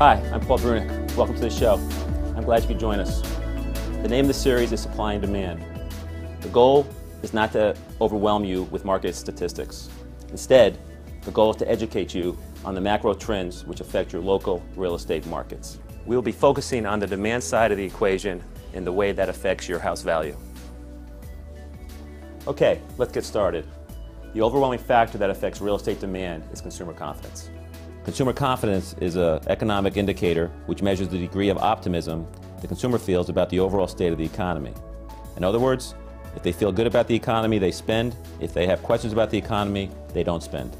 Hi, I'm Paul Breunich. Welcome to the show. I'm glad you could join us. The name of the series is Supply and Demand. The goal is not to overwhelm you with market statistics. Instead, the goal is to educate you on the macro trends which affect your local real estate markets. We will be focusing on the demand side of the equation and the way that affects your house value. Okay, let's get started. The overwhelming factor that affects real estate demand is consumer confidence. Consumer confidence is an economic indicator which measures the degree of optimism the consumer feels about the overall state of the economy. In other words, if they feel good about the economy, they spend. If they have questions about the economy, they don't spend.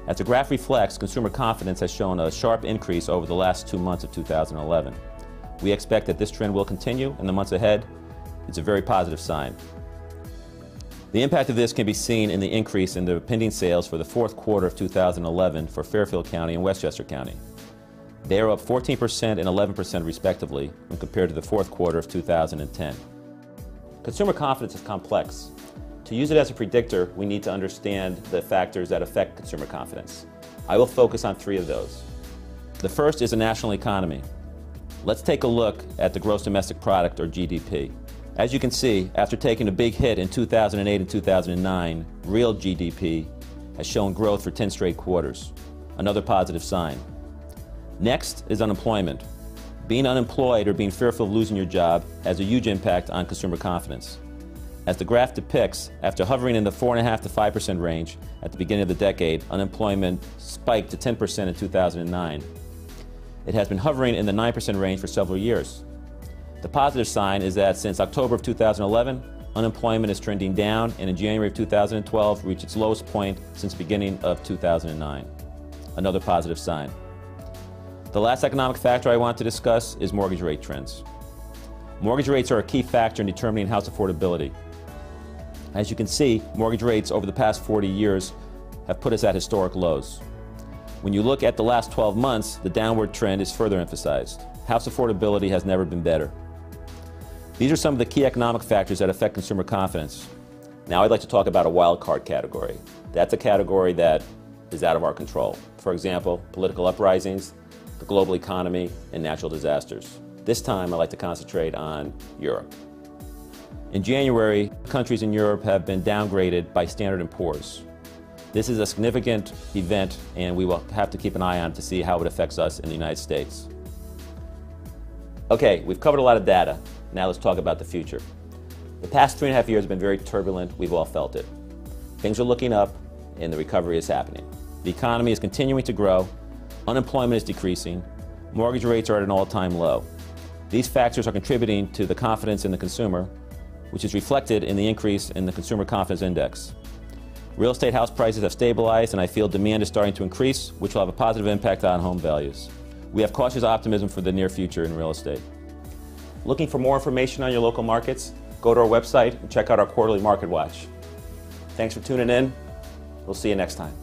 As the graph reflects, consumer confidence has shown a sharp increase over the last 2 months of 2011. We expect that this trend will continue in the months ahead. It's a very positive sign. The impact of this can be seen in the increase in the pending sales for the fourth quarter of 2011 for Fairfield County and Westchester County. They are up 14% and 11% respectively when compared to the fourth quarter of 2010. Consumer confidence is complex. To use it as a predictor, we need to understand the factors that affect consumer confidence. I will focus on 3 of those. The first is the national economy. Let's take a look at the gross domestic product, or GDP. As you can see, after taking a big hit in 2008 and 2009, real GDP has shown growth for 10 straight quarters. Another positive sign. Next is unemployment. Being unemployed or being fearful of losing your job has a huge impact on consumer confidence. As the graph depicts, after hovering in the 4.5% to 5% range at the beginning of the decade, unemployment spiked to 10% in 2009. It has been hovering in the 9% range for several years. The positive sign is that since October of 2011, unemployment is trending down, and in January of 2012 reached its lowest point since the beginning of 2009. Another positive sign. The last economic factor I want to discuss is mortgage rate trends. Mortgage rates are a key factor in determining house affordability. As you can see, mortgage rates over the past 40 years have put us at historic lows. When you look at the last 12 months, the downward trend is further emphasized. House affordability has never been better. These are some of the key economic factors that affect consumer confidence. Now I'd like to talk about a wild card category. That's a category that is out of our control. For example, political uprisings, the global economy, and natural disasters. This time I'd like to concentrate on Europe. In January, countries in Europe have been downgraded by Standard & Poor's. This is a significant event, and we will have to keep an eye on it to see how it affects us in the United States. Okay, we've covered a lot of data. Now let's talk about the future. The past 3.5 years have been very turbulent. We've all felt it. Things are looking up, and the recovery is happening. The economy is continuing to grow. Unemployment is decreasing. Mortgage rates are at an all-time low. These factors are contributing to the confidence in the consumer, which is reflected in the increase in the Consumer Confidence Index. Real estate house prices have stabilized, and I feel demand is starting to increase, which will have a positive impact on home values. We have cautious optimism for the near future in real estate. Looking for more information on your local markets? Go to our website and check out our quarterly Market Watch. Thanks for tuning in. We'll see you next time.